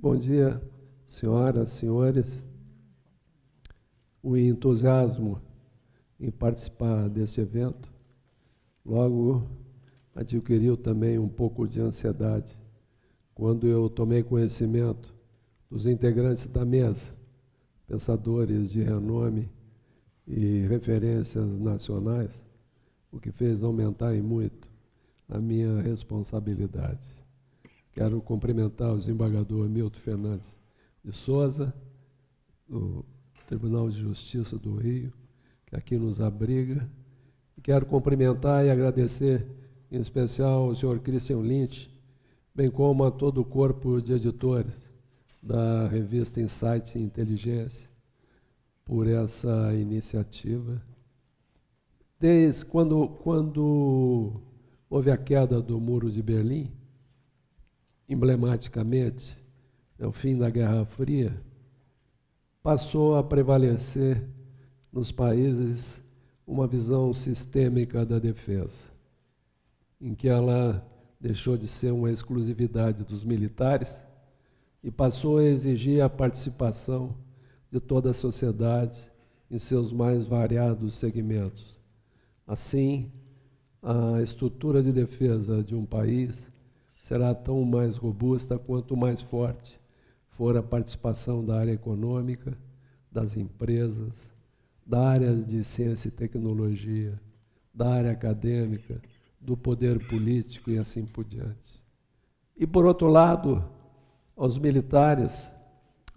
Bom dia, senhoras, senhores. O entusiasmo em participar deste evento logo adquiriu também um pouco de ansiedade quando eu tomei conhecimento dos integrantes da mesa, pensadores de renome e referências nacionais, o que fez aumentar em muito a minha responsabilidade. Quero cumprimentar o desembargador Milton Fernandes de Souza, do Tribunal de Justiça do Rio, que aqui nos abriga. E quero cumprimentar e agradecer, em especial, ao senhor Christian Lynch, bem como a todo o corpo de editores da revista Insight e Inteligência, por essa iniciativa. Desde quando houve a queda do Muro de Berlim, emblematicamente, o fim da Guerra Fria, passou a prevalecer nos países uma visão sistêmica da defesa, em que ela deixou de ser uma exclusividade dos militares e passou a exigir a participação de toda a sociedade em seus mais variados segmentos. Assim, a estrutura de defesa de um país será tão mais robusta quanto mais forte for a participação da área econômica, das empresas, da área de ciência e tecnologia, da área acadêmica, do poder político e assim por diante. E, por outro lado, aos militares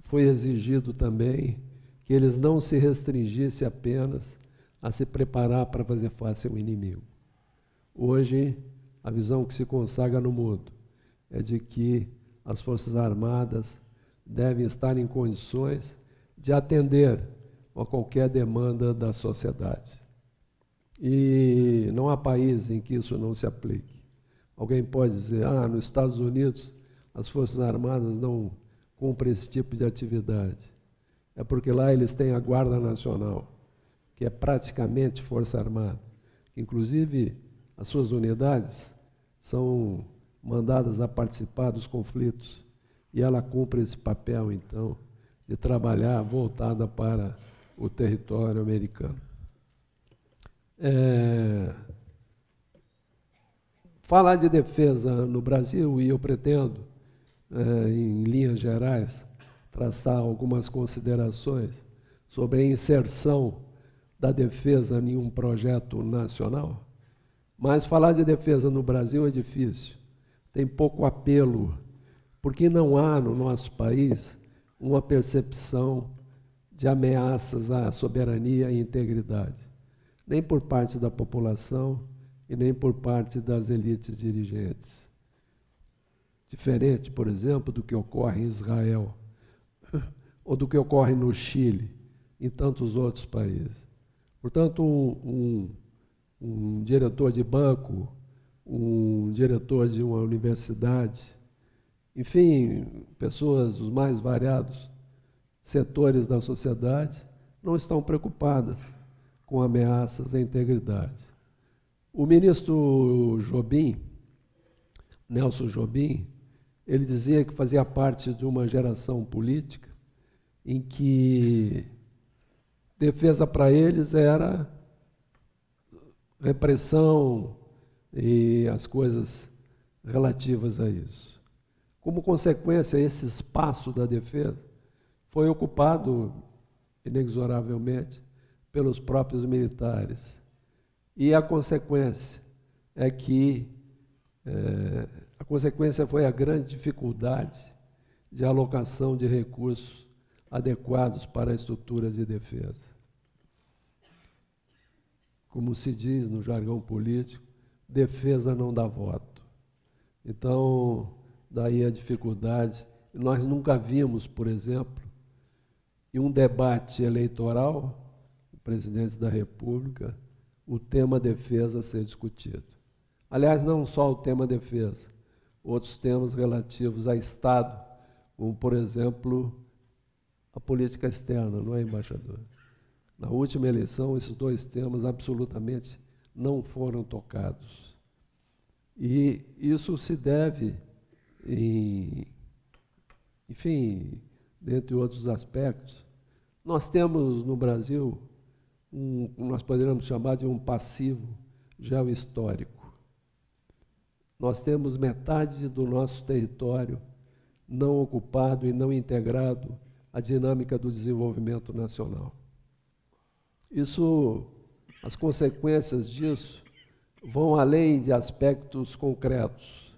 foi exigido também que eles não se restringissem apenas a se preparar para fazer face ao inimigo. Hoje, a visão que se consagra no mundo é de que as Forças Armadas devem estar em condições de atender a qualquer demanda da sociedade. E não há país em que isso não se aplique. Alguém pode dizer, nos Estados Unidos as Forças Armadas não cumprem esse tipo de atividade. É porque lá eles têm a Guarda Nacional, que é praticamente Força Armada. Inclusive, as suas unidades são mandadas a participar dos conflitos e ela cumpre esse papel, então, de trabalhar voltada para o território americano. Falar de defesa no Brasil, e eu pretendo, em linhas gerais, traçar algumas considerações sobre a inserção da defesa em um projeto nacional, mas falar de defesa no Brasil é difícil, tem pouco apelo, porque não há no nosso país uma percepção de ameaças à soberania e integridade, nem por parte da população e nem por parte das elites dirigentes. Diferente, por exemplo, do que ocorre em Israel, ou do que ocorre no Chile, e tantos outros países. Portanto, um diretor de banco, um diretor de uma universidade, enfim, pessoas dos mais variados setores da sociedade não estão preocupadas com ameaças à integridade. O ministro Jobim, Nelson Jobim, ele dizia que fazia parte de uma geração política em que defesa para eles era repressão e as coisas relativas a isso. Como consequência, esse espaço da defesa foi ocupado inexoravelmente pelos próprios militares. E a consequência é que a consequência foi a grande dificuldade de alocação de recursos adequados para a estrutura de defesa. Como se diz no jargão político, defesa não dá voto. Então, daí a dificuldade. Nós nunca vimos, por exemplo, em um debate eleitoral, o presidente da República, o tema defesa ser discutido. Aliás, não só o tema defesa, outros temas relativos a Estado, como, por exemplo, a política externa, não é, embaixador? Na última eleição, esses dois temas absolutamente não foram tocados. E isso se deve, em enfim, dentre outros aspectos. Nós temos no Brasil nós poderíamos chamar de um passivo geohistórico. Nós temos metade do nosso território não ocupado e não integrado à dinâmica do desenvolvimento nacional. As consequências disso vão além de aspectos concretos.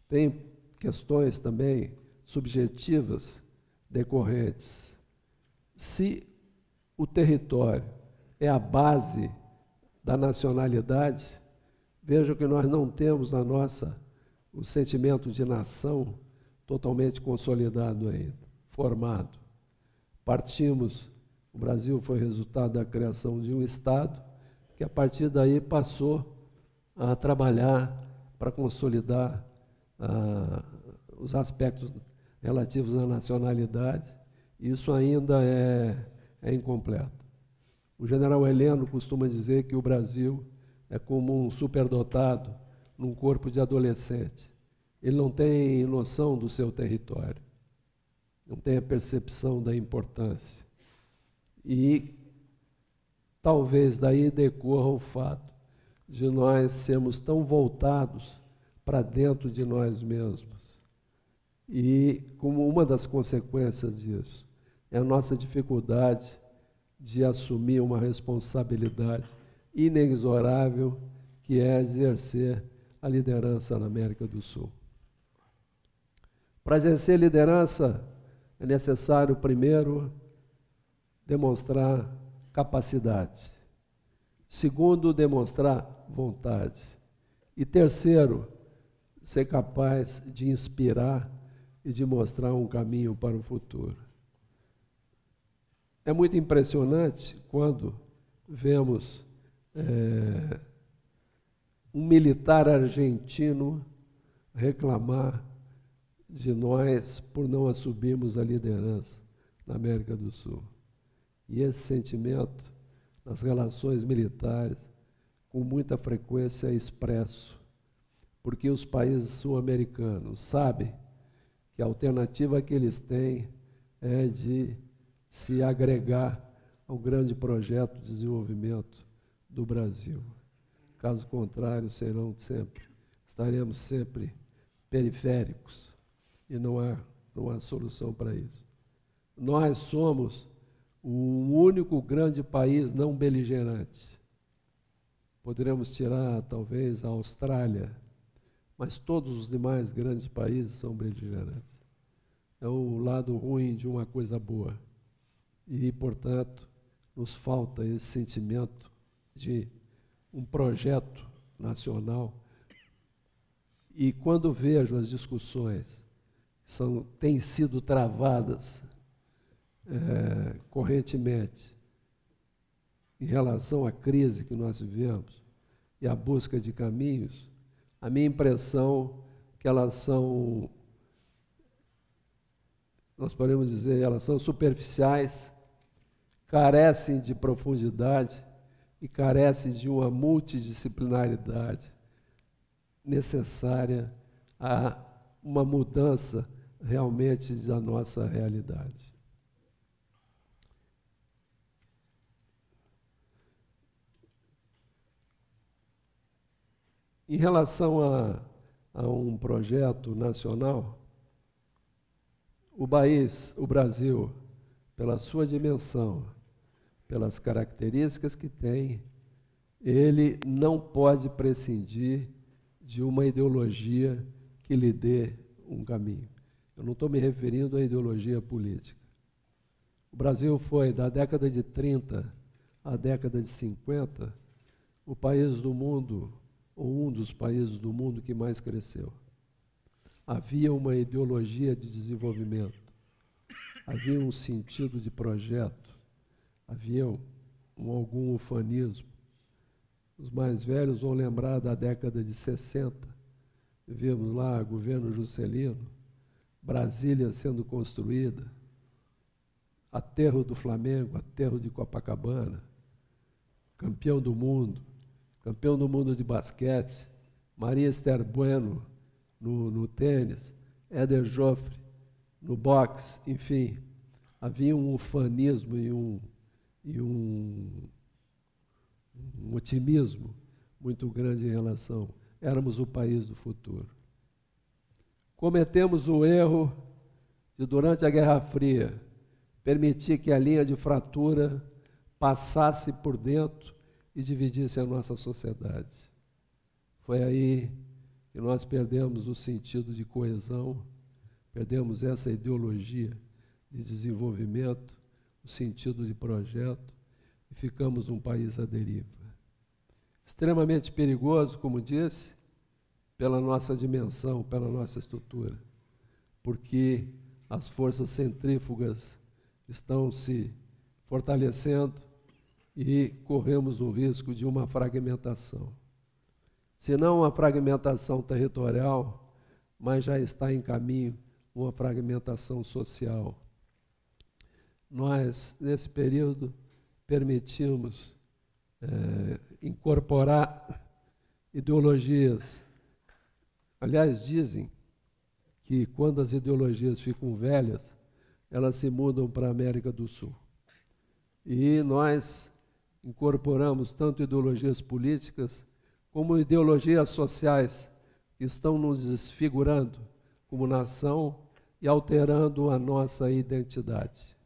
Tem questões também subjetivas decorrentes. Se o território é a base da nacionalidade, vejam que nós não temos o sentimento de nação totalmente consolidado ainda, formado. O Brasil foi resultado da criação de um Estado que a partir daí passou a trabalhar para consolidar os aspectos relativos à nacionalidade. Isso ainda é incompleto. O general Heleno costuma dizer que o Brasil é como um superdotado num corpo de adolescente. Ele não tem noção do seu território, não tem a percepção da importância. E talvez daí decorra o fato de nós sermos tão voltados para dentro de nós mesmos. E como uma das consequências disso é a nossa dificuldade de assumir uma responsabilidade inexorável, que é exercer a liderança na América do Sul. Para exercer liderança, é necessário, primeiro, demonstrar capacidade. Segundo, demonstrar vontade. E terceiro, ser capaz de inspirar e de mostrar um caminho para o futuro. É muito impressionante quando vemos um militar argentino reclamar de nós por não assumirmos a liderança na América do Sul. E esse sentimento, nas relações militares, com muita frequência é expresso, porque os países sul-americanos sabem que a alternativa que eles têm é de se agregar ao grande projeto de desenvolvimento do Brasil. Caso contrário, estaremos sempre periféricos e não há solução para isso. Nós somos o único grande país não beligerante. Poderemos tirar, talvez, a Austrália, mas todos os demais grandes países são beligerantes. É o lado ruim de uma coisa boa. E, portanto, nos falta esse sentimento de um projeto nacional. E quando vejo as discussões que têm sido travadas correntemente em relação à crise que nós vivemos e à busca de caminhos, a minha impressão é que nós podemos dizer, elas são superficiais, carecem de profundidade e carecem de uma multidisciplinaridade necessária a uma mudança realmente da nossa realidade. Em relação a um projeto nacional, o Brasil, pela sua dimensão, pelas características que tem, ele não pode prescindir de uma ideologia que lhe dê um caminho. Eu não estou me referindo à ideologia política. O Brasil foi, da década de 30 à década de 50, o país do mundo, ou um dos países do mundo que mais cresceu. Havia uma ideologia de desenvolvimento, havia um sentido de projeto, havia algum ufanismo. Os mais velhos vão lembrar da década de 60, vimos lá governo Juscelino, Brasília sendo construída, aterro do Flamengo, aterro de Copacabana, campeão do mundo de basquete, Maria Esther Bueno no tênis, Éder Joffre no boxe, enfim, havia um ufanismo e um otimismo muito grande em relação. Éramos o país do futuro. Cometemos o erro de, durante a Guerra Fria, permitir que a linha de fratura passasse por dentro e dividisse a nossa sociedade. Foi aí que nós perdemos o sentido de coesão, perdemos essa ideologia de desenvolvimento, o sentido de projeto, e ficamos um país à deriva. Extremamente perigoso, como disse, pela nossa dimensão, pela nossa estrutura, porque as forças centrífugas estão se fortalecendo e corremos o risco de uma fragmentação. Se não uma fragmentação territorial, mas já está em caminho uma fragmentação social. Nós, nesse período, permitimos incorporar ideologias. Aliás, dizem que quando as ideologias ficam velhas, elas se mudam para a América do Sul. E nós incorporamos tanto ideologias políticas como ideologias sociais que estão nos desfigurando como nação e alterando a nossa identidade.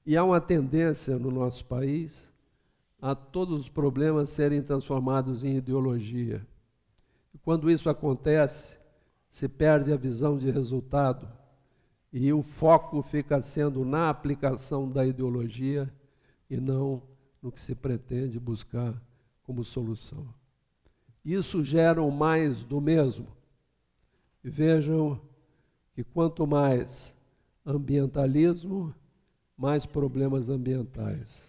E há uma tendência no nosso país a todos os problemas serem transformados em ideologia. E quando isso acontece, se perde a visão de resultado e o foco fica sendo na aplicação da ideologia e não no que se pretende buscar como solução. Isso gera o mais do mesmo. E vejam que quanto mais ambientalismo, mais problemas ambientais.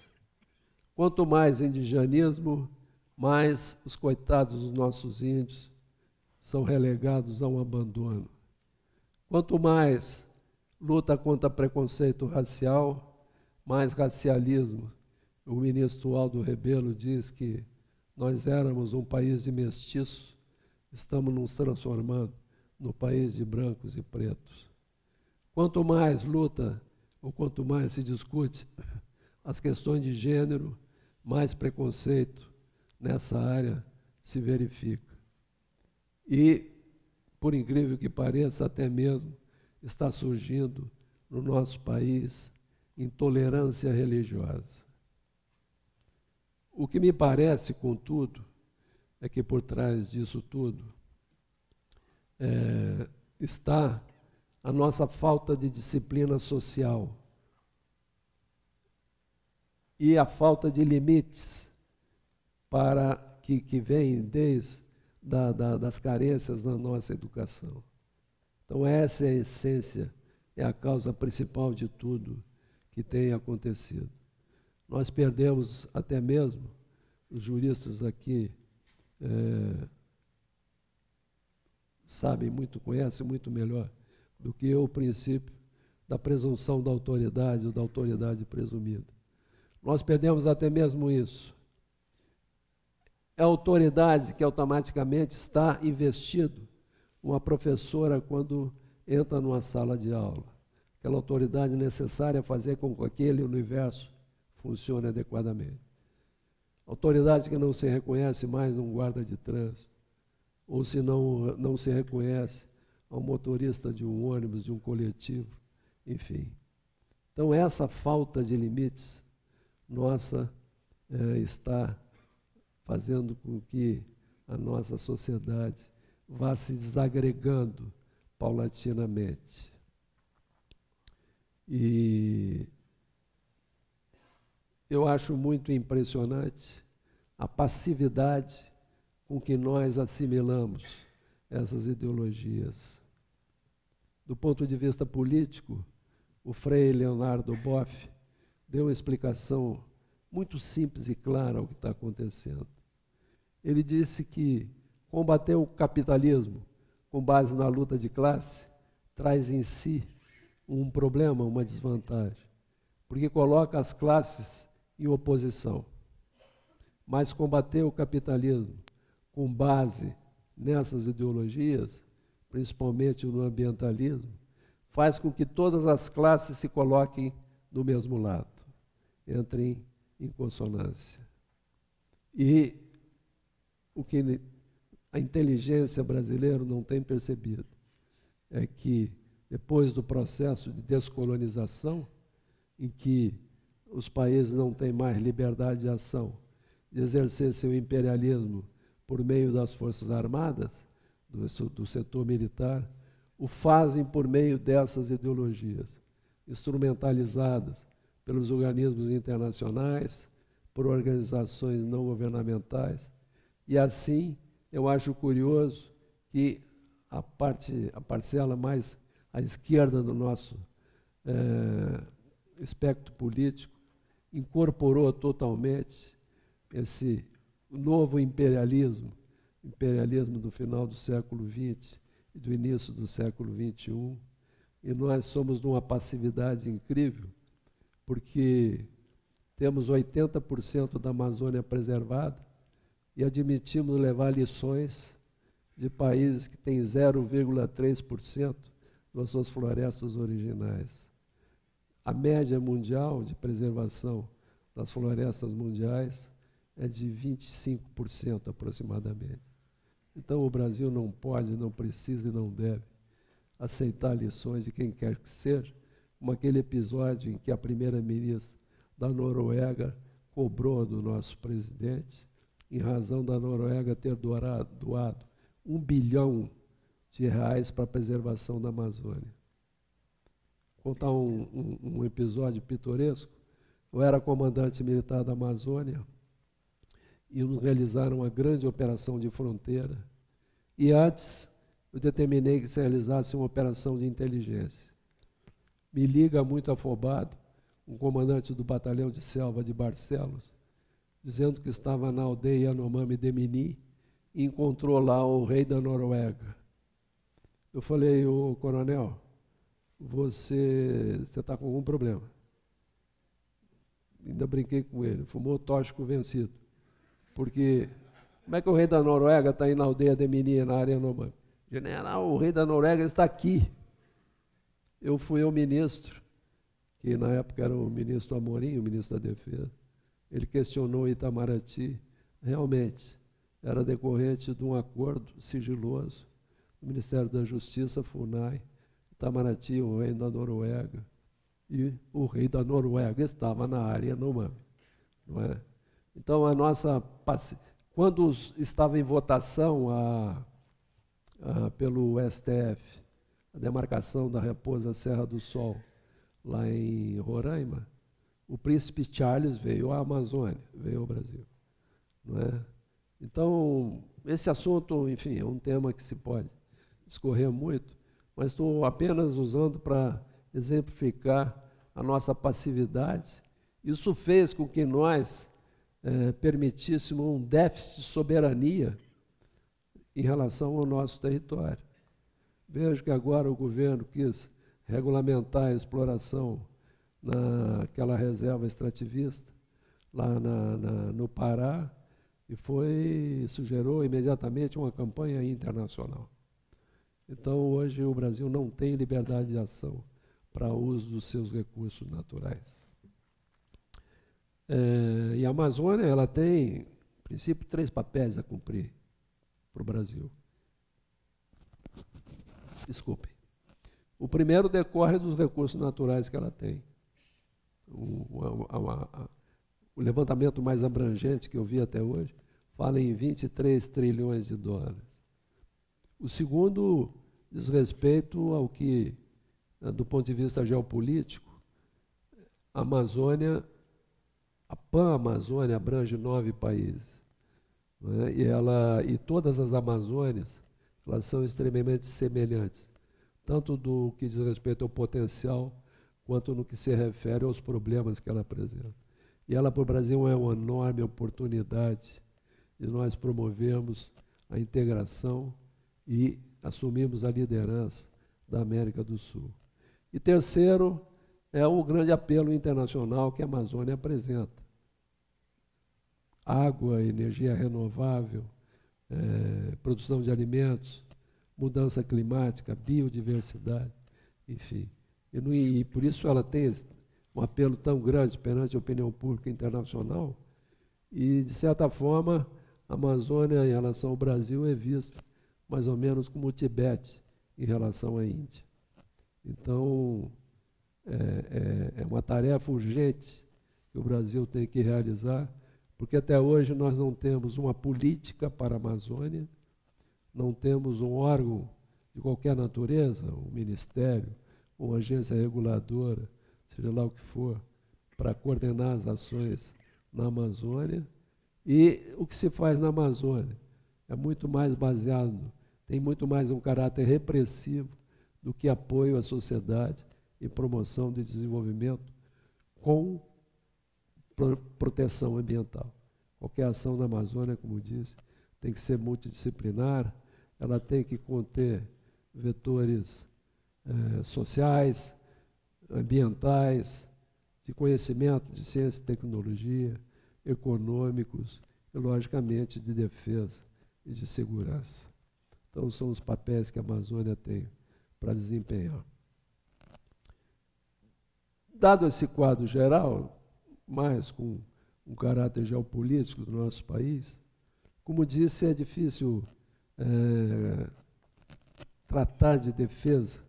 Quanto mais indigenismo, mais os coitados dos nossos índios são relegados a um abandono. Quanto mais luta contra preconceito racial, mais racialismo. O ministro Aldo Rebelo diz que nós éramos um país de mestiços, estamos nos transformando no país de brancos e pretos. Quanto mais luta, ou quanto mais se discute as questões de gênero, mais preconceito nessa área se verifica. E, por incrível que pareça, até mesmo está surgindo no nosso país intolerância religiosa. O que me parece, contudo, é que por trás disso tudo está a nossa falta de disciplina social e a falta de limites para que vem desde das carências na nossa educação. Então essa é a essência, é a causa principal de tudo que tem acontecido. Nós perdemos até mesmo, os juristas aqui sabem muito, conhecem muito melhor do que eu o princípio da presunção da autoridade ou da autoridade presumida. Nós perdemos até mesmo isso. É a autoridade que automaticamente está investido uma professora quando entra numa sala de aula. Aquela autoridade necessária a fazer com que aquele universo funcione adequadamente. Autoridade que não se reconhece mais num guarda de trânsito, ou se não se reconhece ao motorista de um ônibus, de um coletivo, enfim. Então essa falta de limites nossa está fazendo com que a nossa sociedade vá se desagregando paulatinamente. E eu acho muito impressionante a passividade com que nós assimilamos essas ideologias. Do ponto de vista político, o Frei Leonardo Boff deu uma explicação muito simples e clara ao que está acontecendo. Ele disse que combater o capitalismo com base na luta de classe traz em si um problema, uma desvantagem, porque coloca as classes em oposição. Mas combater o capitalismo com base nessas ideologias principalmente no ambientalismo, faz com que todas as classes se coloquem do mesmo lado, entrem em consonância. E o que a inteligência brasileira não tem percebido é que, depois do processo de descolonização, em que os países não têm mais liberdade de ação, de exercer seu imperialismo por meio das Forças Armadas, do setor militar, o fazem por meio dessas ideologias, instrumentalizadas pelos organismos internacionais, por organizações não governamentais. E assim, eu acho curioso que a parcela mais à esquerda do nosso espectro político incorporou totalmente esse novo imperialismo do final do século XX e do início do século XXI, e nós somos de uma passividade incrível, porque temos 80% da Amazônia preservada e admitimos levar lições de países que têm 0,3% das suas florestas originais. A média mundial de preservação das florestas mundiais é de 25% aproximadamente. Então o Brasil não pode, não precisa e não deve aceitar lições de quem quer que seja, como aquele episódio em que a primeira-ministra da Noruega cobrou do nosso presidente, em razão da Noruega ter doado 1 bilhão de reais para a preservação da Amazônia. Vou contar um episódio pitoresco. Eu era comandante militar da Amazônia e nos realizaram uma grande operação de fronteira. E antes, eu determinei que se realizasse uma operação de inteligência. Me liga muito afobado um comandante do batalhão de selva de Barcelos, dizendo que estava na aldeia Yanomami Demini e encontrou lá o rei da Noruega. Eu falei: ô coronel, você está com algum problema? Ainda brinquei com ele, fumou tóxico vencido. Porque como é que o rei da Noruega está aí na aldeia Demini, na área Yanomami? General, o rei da Noruega está aqui. Eu fui ao ministro, que na época era o ministro Amorim, o ministro da Defesa. Ele questionou Itamaraty. Realmente, era decorrente de um acordo sigiloso do Ministério da Justiça, FUNAI, Itamaraty, o rei da Noruega. E o rei da Noruega estava na área Yanomami, não é? Então, quando estava em votação pelo STF, a demarcação da Raposa Serra do Sol, lá em Roraima, o príncipe Charles veio à Amazônia, veio ao Brasil, não é? Então, esse assunto, enfim, é um tema que se pode discorrer muito, mas estou apenas usando para exemplificar a nossa passividade. Isso fez com que nós permitíssemos um déficit de soberania em relação ao nosso território. Vejo que agora o governo quis regulamentar a exploração naquela reserva extrativista, lá no Pará, e isso gerou imediatamente uma campanha internacional. Então, hoje, o Brasil não tem liberdade de ação para o uso dos seus recursos naturais. E a Amazônia, ela tem, em princípio, 3 papéis a cumprir para o Brasil. Desculpem. O primeiro decorre dos recursos naturais que ela tem. O levantamento mais abrangente que eu vi até hoje fala em 23 trilhões de dólares. O segundo diz respeito ao que, do ponto de vista geopolítico, a Amazônia, a Pan-Amazônia abrange 9 países, né? E todas as Amazônias, elas são extremamente semelhantes, tanto do que diz respeito ao potencial, quanto no que se refere aos problemas que ela apresenta. E ela, para o Brasil, é uma enorme oportunidade de nós promovermos a integração e assumirmos a liderança da América do Sul. E terceiro, é o grande apelo internacional que a Amazônia apresenta. Água, energia renovável, produção de alimentos, mudança climática, biodiversidade, enfim. E por isso ela tem um apelo tão grande perante a opinião pública internacional e, de certa forma, a Amazônia, em relação ao Brasil, é vista mais ou menos como o Tibete em relação à Índia. Então, é uma tarefa urgente que o Brasil tem que realizar, porque até hoje nós não temos uma política para a Amazônia, não temos um órgão de qualquer natureza, um ministério, uma agência reguladora, seja lá o que for, para coordenar as ações na Amazônia. E o que se faz na Amazônia é muito mais baseado, tem muito mais um caráter repressivo do que apoio à sociedade e promoção de desenvolvimento com proteção ambiental. Qualquer ação na Amazônia, como disse, tem que ser multidisciplinar, ela tem que conter vetores sociais, ambientais, de conhecimento, de ciência e tecnologia, econômicos e, logicamente, de defesa e de segurança. Então, são os papéis que a Amazônia tem para desempenhar. Dado esse quadro geral, mais com um caráter geopolítico do nosso país, como disse, é difícil tratar de defesa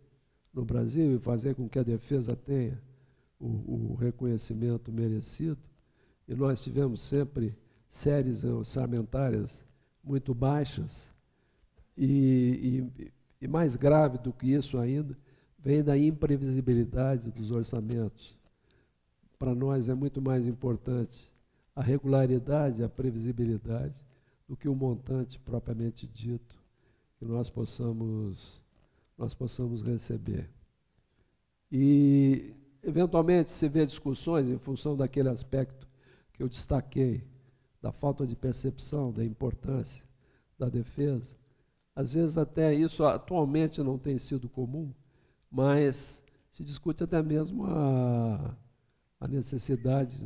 no Brasil e fazer com que a defesa tenha o reconhecimento merecido. E nós tivemos sempre séries orçamentárias muito baixas e mais grave do que isso ainda, vem da imprevisibilidade dos orçamentos. Para nós é muito mais importante a regularidade, a previsibilidade, do que o montante propriamente dito que nós possamos receber. E, eventualmente, se vê discussões em função daquele aspecto que eu destaquei, da falta de percepção, da importância da defesa. Às vezes até isso atualmente não tem sido comum, mas se discute até mesmo a necessidade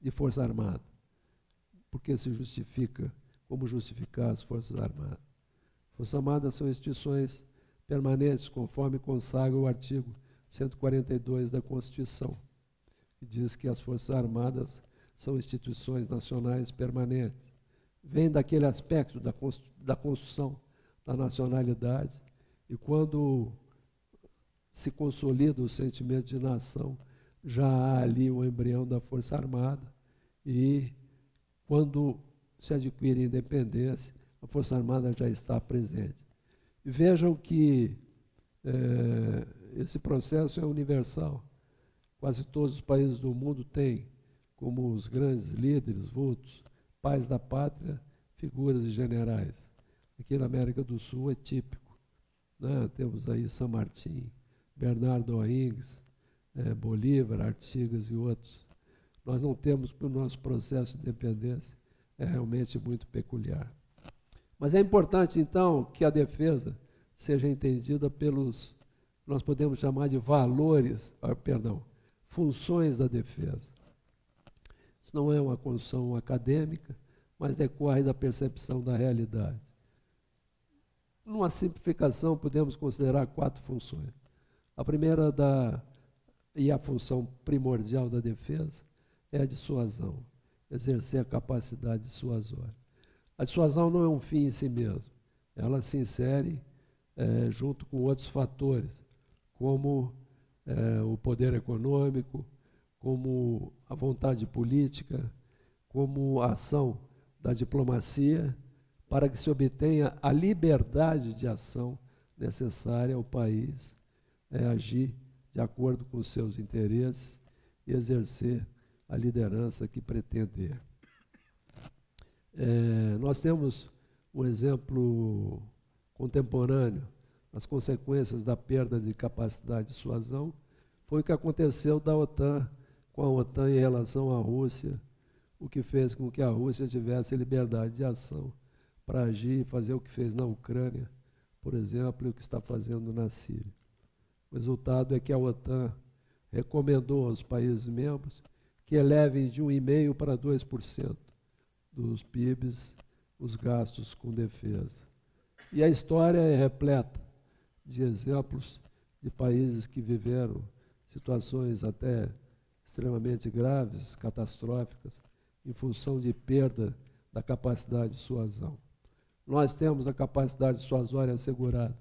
de Força Armada. Porque se justifica, como justificar as Forças Armadas? Forças Armadas são instituições permanentes, conforme consagra o artigo 142 da Constituição, que diz que as Forças Armadas são instituições nacionais permanentes. Vem daquele aspecto da construção da nacionalidade, e quando se consolida o sentimento de nação, já há ali o embrião da Força Armada, e quando se adquire independência, a Força Armada já está presente. E vejam que esse processo é universal. Quase todos os países do mundo têm, como os grandes líderes, vultos, pais da pátria, figuras de generais. Aqui na América do Sul é típico, né? Temos aí San Martín, Bernardo O'Higgins, Bolívar, Artigas e outros. Nós não temos, porque o nosso processo de independência é realmente muito peculiar. Mas é importante, então, que a defesa seja entendida pelos, nós podemos chamar de valores, funções da defesa. Isso não é uma construção acadêmica, mas decorre da percepção da realidade. Numa simplificação, podemos considerar 4 funções. A primeira, e a função primordial da defesa, é a dissuasão, exercer a capacidade dissuasória. A dissuasão não é um fim em si mesmo, ela se insere junto com outros fatores, como o poder econômico, como a vontade política, como a ação da diplomacia, para que se obtenha a liberdade de ação necessária ao país agir de acordo com os seus interesses e exercer a liderança que pretender. Nós temos um exemplo contemporâneo, as consequências da perda de capacidade de dissuasão, foi o que aconteceu com a OTAN em relação à Rússia, o que fez com que a Rússia tivesse liberdade de ação para agir e fazer o que fez na Ucrânia, por exemplo, e o que está fazendo na Síria. O resultado é que a OTAN recomendou aos países membros que elevem de 1,5% para 2% dos PIBs os gastos com defesa. E a história é repleta de exemplos de países que viveram situações até extremamente graves, catastróficas, em função de perda da capacidade de dissuasão. Nós temos a capacidade dissuasória assegurada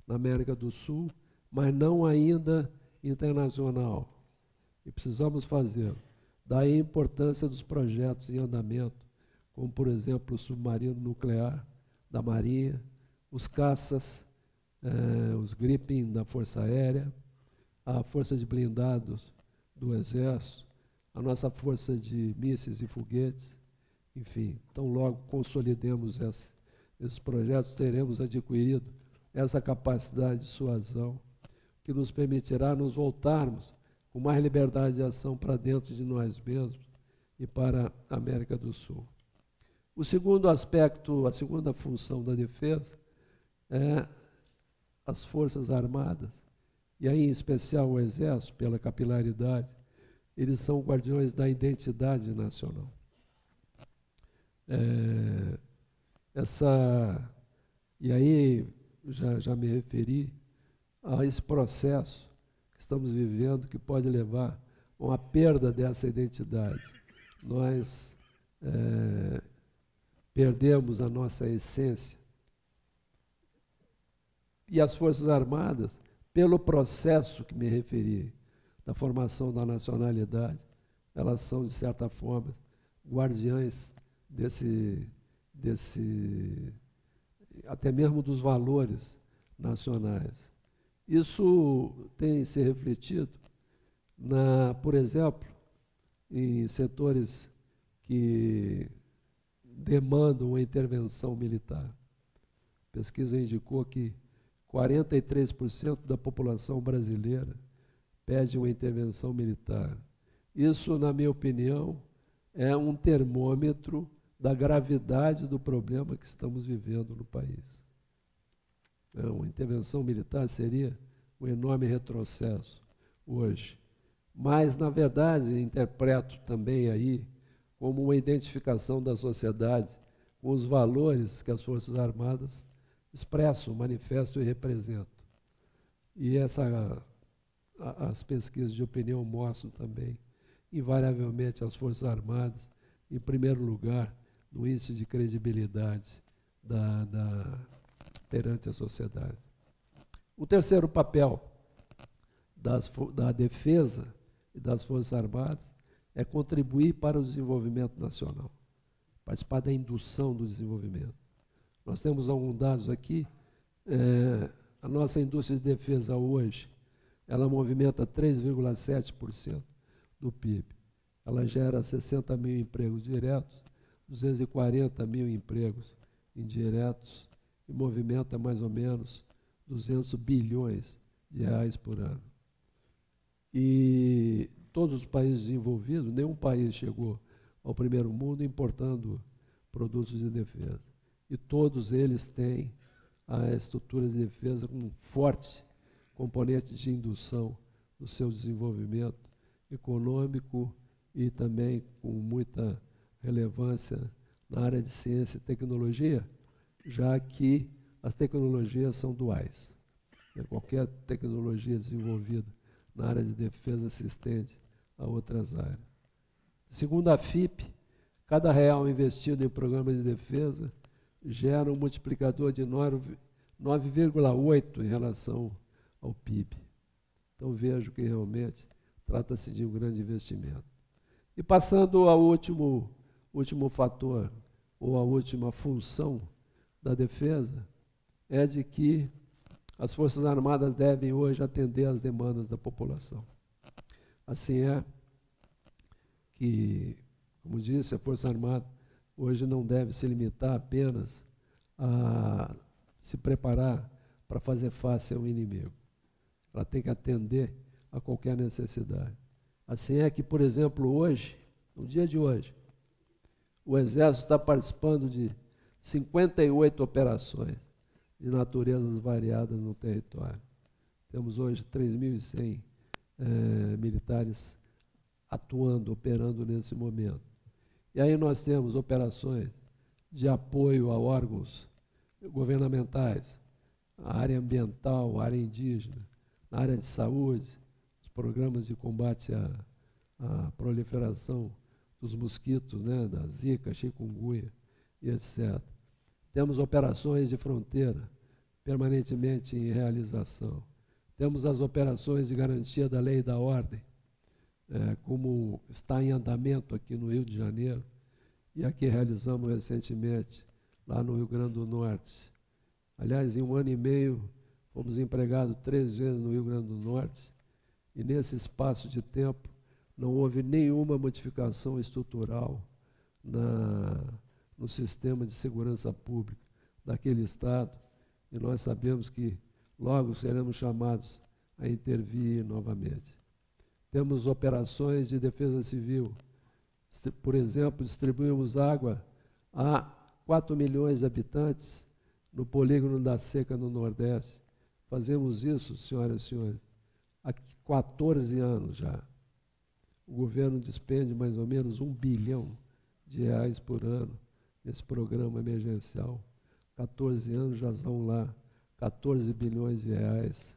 na América do Sul, mas não ainda internacional. E precisamos fazê-lo. Daí a importância dos projetos em andamento, como, por exemplo, o submarino nuclear da Marinha, os caças, os Gripen da Força Aérea, a força de blindados do Exército, a nossa força de mísseis e foguetes, enfim. Então, logo consolidemos esses projetos, teremos adquirido essa capacidade de dissuasão que nos permitirá nos voltarmos com mais liberdade de ação para dentro de nós mesmos e para a América do Sul. O segundo aspecto, a segunda função da defesa é as Forças Armadas, e aí em especial o Exército, pela capilaridade, eles são guardiões da identidade nacional. E aí já me referi a esse processo que estamos vivendo, que pode levar a uma perda dessa identidade. Nós perdemos a nossa essência. E as Forças Armadas, pelo processo que me referi, da formação da nacionalidade, elas são, de certa forma, guardiães até mesmo dos valores nacionais. Isso tem se refletido, por exemplo, em setores que demandam uma intervenção militar. A pesquisa indicou que 43% da população brasileira pede uma intervenção militar. Isso, na minha opinião, é um termômetro da gravidade do problema que estamos vivendo no país. Uma intervenção militar seria um enorme retrocesso hoje. Mas, na verdade, interpreto também aí como uma identificação da sociedade com os valores que as Forças Armadas expressam, manifestam e representam. E as pesquisas de opinião mostram também, invariavelmente, as Forças Armadas, em primeiro lugar, no índice de credibilidade perante a sociedade. O terceiro papel da defesa e das Forças Armadas é contribuir para o desenvolvimento nacional, participar da indução do desenvolvimento. Nós temos alguns dados aqui. A nossa indústria de defesa hoje, ela movimenta 3,7% do PIB. Ela gera 60 mil empregos diretos, 240 mil empregos indiretos e movimenta mais ou menos 200 bilhões de reais por ano. E todos os países desenvolvidos, nenhum país chegou ao primeiro mundo importando produtos de defesa. E todos eles têm a estrutura de defesa com um forte componente de indução do seu desenvolvimento econômico e também com muita relevância na área de ciência e tecnologia, já que as tecnologias são duais. Qualquer tecnologia desenvolvida na área de defesa se estende a outras áreas. Segundo a FIPE, cada real investido em programas de defesa gera um multiplicador de 9,8 em relação ao PIB. Então vejo que realmente trata-se de um grande investimento. E passando ao último fator, ou a última função da defesa, é de que as Forças Armadas devem hoje atender às demandas da população. Assim é que, como disse, a Força Armada hoje não deve se limitar apenas a se preparar para fazer face ao inimigo. Ela tem que atender a qualquer necessidade. Assim é que, por exemplo, hoje, no dia de hoje, o Exército está participando de 58 operações de naturezas variadas no território. Temos hoje 3.100 militares atuando, operando nesse momento. E aí nós temos operações de apoio a órgãos governamentais, a área ambiental, a área indígena, na área de saúde, os programas de combate à proliferação dos mosquitos, né, da Zika, chikungunya e etc. Temos operações de fronteira permanentemente em realização. Temos as operações de garantia da lei e da ordem, como está em andamento aqui no Rio de Janeiro, e aqui realizamos recentemente, lá no Rio Grande do Norte. Aliás, em 1 ano e meio, fomos empregados 3 vezes no Rio Grande do Norte, e nesse espaço de tempo não houve nenhuma modificação estrutural no sistema de segurança pública daquele Estado, e nós sabemos que logo seremos chamados a intervir novamente. Temos operações de defesa civil. Por exemplo, distribuímos água a 4 milhões de habitantes no polígono da Seca no Nordeste. Fazemos isso, senhoras e senhores, há 14 anos já. O governo despende mais ou menos R$1 bilhão por ano nesse programa emergencial. 14 anos já são lá 14 bilhões de reais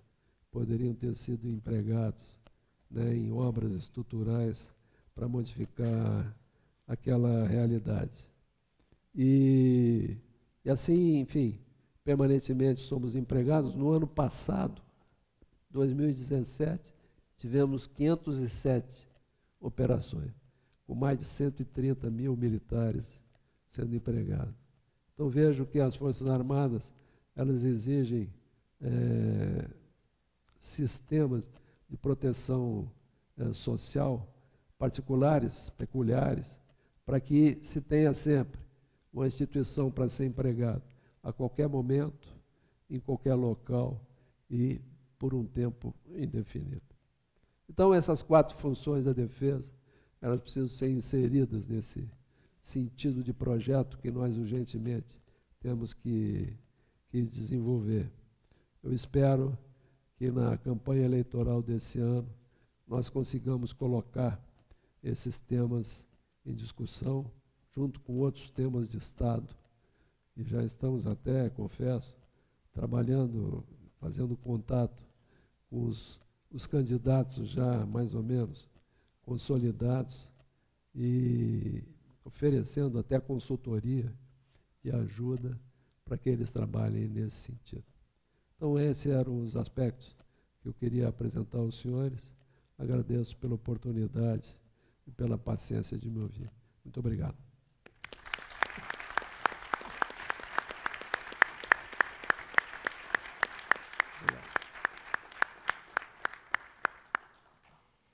poderiam ter sido empregados, né, em obras estruturais para modificar aquela realidade. E assim, enfim, permanentemente somos empregados. No ano passado, 2017, tivemos 507 operações, com mais de 130 mil militares sendo empregados. Então vejo que as Forças Armadas, elas exigem sistemas de proteção social particulares, peculiares, para que se tenha sempre uma instituição para ser empregado a qualquer momento, em qualquer local e por um tempo indefinido. Então, essas 4 funções da defesa, elas precisam ser inseridas nesse sentido de projeto que nós urgentemente temos que desenvolver. Eu espero que na campanha eleitoral desse ano nós consigamos colocar esses temas em discussão, junto com outros temas de Estado, e já estamos até, confesso, trabalhando, fazendo contato com os candidatos já mais ou menos consolidados e oferecendo até consultoria e ajuda para que eles trabalhem nesse sentido. Então, esses eram os aspectos que eu queria apresentar aos senhores. Agradeço pela oportunidade e pela paciência de me ouvir. Muito obrigado.